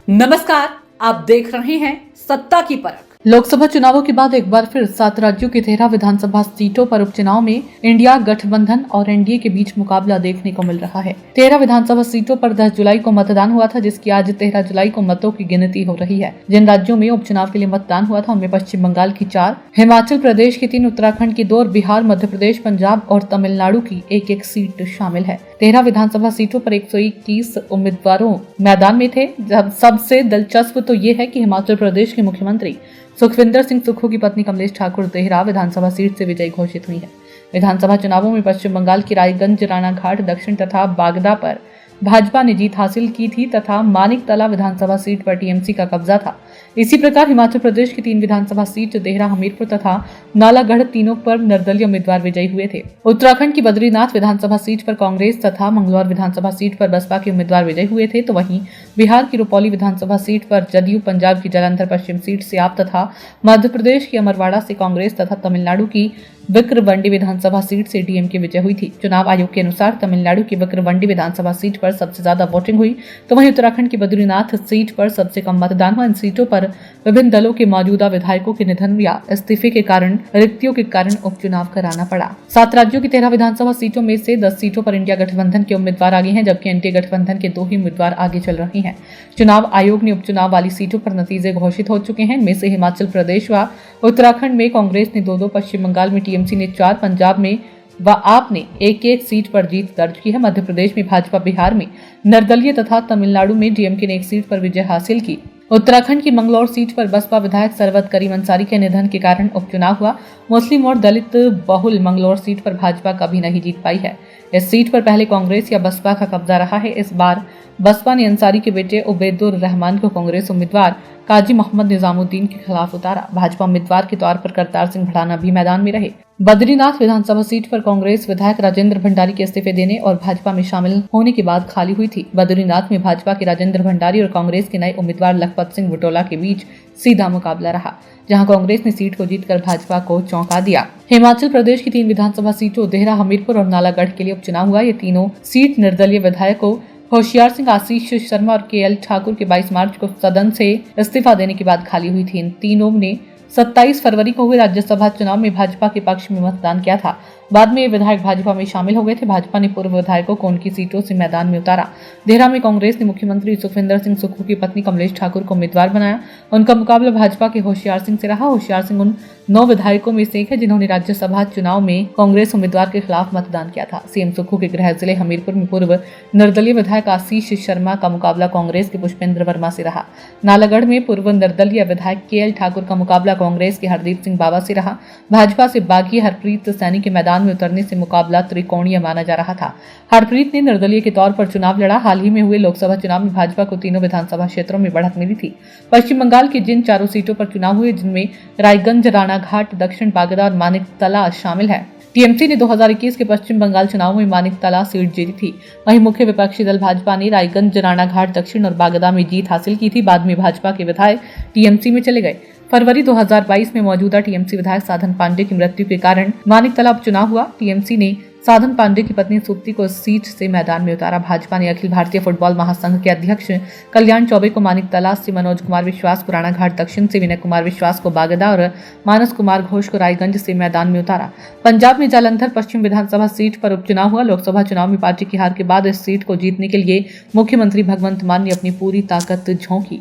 नमस्कार, आप देख रहे हैं सत्ता की परख। लोकसभा चुनावों के बाद एक बार फिर 7 राज्यों की 13 विधानसभा सीटों पर उपचुनाव में इंडिया गठबंधन और एनडीए के बीच मुकाबला देखने को मिल रहा है। 13 विधानसभा सीटों पर 10 जुलाई को मतदान हुआ था, जिसकी आज 13 जुलाई को मतों की गिनती हो रही है। जिन राज्यों में उपचुनाव के लिए मतदान हुआ था उनमें पश्चिम बंगाल की 4, हिमाचल प्रदेश की 3, उत्तराखंड की 2 और बिहार, मध्य प्रदेश, पंजाब और तमिलनाडु की एक सीट शामिल है। 13 विधानसभा सीटों पर 121 उम्मीदवारों मैदान में थे। जब सबसे दिलचस्प तो ये है कि हिमाचल प्रदेश के मुख्यमंत्री सुखविंदर सिंह सुक्खू की पत्नी कमलेश ठाकुर 13 विधानसभा सीट से विजयी घोषित हुई है। विधानसभा चुनावों में पश्चिम बंगाल की रायगंज, राणाघाट, दक्षिण तथा बागदा पर भाजपा ने जीत हासिल की थी तथा मानिकतला विधानसभा सीट पर टीएमसी का कब्जा था। इसी प्रकार हिमाचल प्रदेश की 3 विधानसभा सीट देहरा, हमीरपुर तथा नालागढ़ तीनों पर निर्दलीय उम्मीदवार विजयी हुए थे। उत्तराखंड की बद्रीनाथ विधानसभा सीट पर कांग्रेस तथा मंगलौर विधानसभा सीट पर बसपा के उम्मीदवार विजयी हुए थे, तो वहीं बिहार की रुपौली विधानसभा सीट पर जदयू, पंजाब की जालंधर पश्चिम सीट से आप तथा मध्य प्रदेश की अमरवाड़ा से कांग्रेस तथा तमिलनाडु की विक्रवंडी विधानसभा सीट से डीएमके विजय हुई थी। चुनाव आयोग के अनुसार तमिलनाडु की विक्रवंडी विधानसभा सीट पर सबसे ज्यादा वोटिंग हुई, तो वहीं उत्तराखंड की बद्रीनाथ सीट पर सबसे कम मतदान हुआ। इन सीटों पर विभिन्न दलों के मौजूदा विधायकों के निधन या इस्तीफे के कारण रिक्तियों के कारण उपचुनाव कराना पड़ा। 7 राज्यों की 13 विधानसभा सीटों में से 10 सीटों पर इंडिया गठबंधन के उम्मीदवार आगे हैं, जबकि एनडीए गठबंधन के 2 ही उम्मीदवार आगे चल रहे हैं। चुनाव आयोग ने उपचुनाव वाली सीटों पर नतीजे घोषित हो चुके हैं। इनमें से हिमाचल प्रदेश व उत्तराखंड में कांग्रेस ने 2-2, पश्चिम बंगाल में टीएमसी ने 4, पंजाब में व आप ने एक सीट पर जीत दर्ज की है। मध्य प्रदेश में भाजपा, बिहार में निर्दलीय तथा तमिलनाडु में डीएमके ने 1 सीट पर विजय हासिल की। उत्तराखंड की मंगलौर सीट पर बसपा विधायक सरवत करीम अंसारी के निधन के कारण उपचुनाव हुआ। मुस्लिम और दलित बहुल मंगलौर सीट पर भाजपा कभी नहीं जीत पाई है। इस सीट पर पहले कांग्रेस या बसपा का कब्जा रहा है। इस बार बसपा ने अंसारी के बेटे उबैदुर रहमान को कांग्रेस उम्मीदवार काजी मोहम्मद निजामुद्दीन के खिलाफ उतारा। भाजपा उम्मीदवार के तौर पर करतार सिंह भड़ाना भी मैदान में रहे। बद्रीनाथ विधानसभा सीट पर कांग्रेस विधायक राजेंद्र भंडारी के इस्तीफे देने और भाजपा में शामिल होने के बाद खाली हुई थी। बद्रीनाथ में भाजपा के राजेंद्र भंडारी और कांग्रेस के नए उम्मीदवार लखपत सिंह बुटोला के बीच सीधा मुकाबला रहा, जहां कांग्रेस ने सीट को जीतकर भाजपा को चौंका दिया। हिमाचल प्रदेश की 3 विधानसभा सीटों देहरा, हमीरपुर और नालागढ़ के लिए उपचुनाव हुआ। ये तीनों सीट निर्दलीय विधायकों होशियार सिंह, आशीष शर्मा और केएल ठाकुर के 22 मार्च को सदन से इस्तीफा देने के बाद खाली हुई थी। इन तीनों ने 27 फरवरी को हुए राज्यसभा चुनाव में भाजपा के पक्ष में मतदान किया था। बाद में ये विधायक भाजपा में शामिल हो गए थे। भाजपा ने पूर्व विधायकों को उनकी सीटों से मैदान में उतारा। देहरा में कांग्रेस ने मुख्यमंत्री सुखविंदर सिंह सुक्खू की पत्नी कमलेश ठाकुर को उम्मीदवार बनाया। उनका मुकाबला भाजपा के होशियार सिंह से रहा। होशियार सिंह उन 9 विधायकों में से एक है जिन्होंने राज्यसभा चुनाव में कांग्रेस उम्मीदवार के खिलाफ मतदान किया था। सीएम सुक्खू के गृह जिले हमीरपुर में पूर्व निर्दलीय विधायक आशीष शर्मा का मुकाबला कांग्रेस के पुष्पेंद्र वर्मा से रहा। नालागढ़ में पूर्व निर्दलीय विधायक केएल ठाकुर का मुकाबला कांग्रेस के हरदीप सिंह बाबा से रहा। भाजपा से बागी हरप्रीत सैनी के मैदान में उतरने से मुकाबला त्रिकोणीय माना जा रहा था। हरप्रीत ने निर्दलीय के तौर पर चुनाव लड़ा। हाल ही में हुए लोकसभा चुनाव में भाजपा को तीनों विधानसभा क्षेत्रों में बढ़त मिली थी। पश्चिम बंगाल की जिन 4 सीटों पर चुनाव हुए, जिनमें रायगंज, राणाघाट, दक्षिण बागदा और मानिकतला शामिल है। टीएमसी ने 2021 के पश्चिम बंगाल चुनाव में मानिकतला सीट जीती थी। वहीं मुख्य विपक्षी दल भाजपा ने रायगंज, राणाघाट, दक्षिण और बागदा में जीत हासिल की थी। बाद में भाजपा के विधायक टीएमसी में चले गए। फरवरी 2022 में मौजूदा टीएमसी विधायक साधन पांडे की मृत्यु के कारण मानिकतला उपचुनाव हुआ। टीएमसी ने साधन पांडे की पत्नी सुप्ति को सीट से मैदान में उतारा। भाजपा ने अखिल भारतीय फुटबॉल महासंघ के अध्यक्ष कल्याण चौबे को मानिकतला से, मनोज कुमार विश्वास को राणाघाट दक्षिण से, विनय कुमार विश्वास को बागदा और मानस कुमार घोष को रायगंज से मैदान में उतारा। पंजाब में जालंधर पश्चिम विधानसभा सीट पर उपचुनाव हुआ। लोकसभा चुनाव में पार्टी की हार के बाद इस सीट को जीतने के लिए मुख्यमंत्री भगवंत मान ने अपनी पूरी ताकत झोंकी।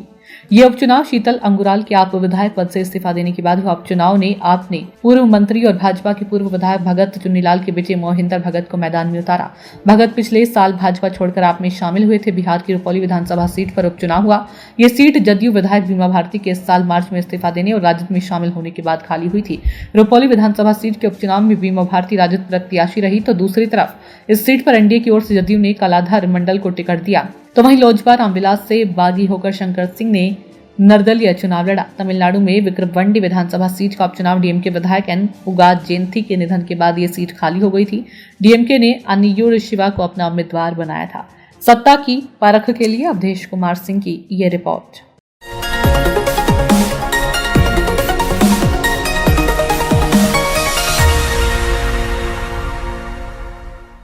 ये उपचुनाव शीतल अंगुराल के आप विधायक पद से इस्तीफा देने के बाद हुआ। उपचुनाव ने आपने पूर्व मंत्री और भाजपा के पूर्व विधायक भगत चुन्नीलाल के बेटे मोहिंदर भगत को मैदान में उतारा। भगत पिछले साल भाजपा छोड़कर आप में शामिल हुए थे। बिहार की रुपौली विधानसभा सीट पर उपचुनाव हुआ। ये सीट जदयू विधायक बीमा भारती के इस साल मार्च में इस्तीफा देने और राजद में शामिल होने के बाद खाली हुई थी। रुपौली विधानसभा सीट के उपचुनाव में बीमा भारती राजद प्रत्याशी रही, तो दूसरी तरफ इस सीट पर एनडीए की ओर से जदयू ने कलाधर मंडल को टिकट दिया। तो वहीं लोजपा रामविलास से बागी होकर शंकर सिंह ने निर्दलीय चुनाव लड़ा। तमिलनाडु में विक्रवंडी विधानसभा सीट का उपचुनाव डीएमके विधायक एन उगाद जयंती के निधन के बाद ये सीट खाली हो गई थी। डीएमके ने अन्नियूर शिवा को अपना उम्मीदवार बनाया था। सत्ता की परख के लिए अवधेश कुमार सिंह की ये रिपोर्ट।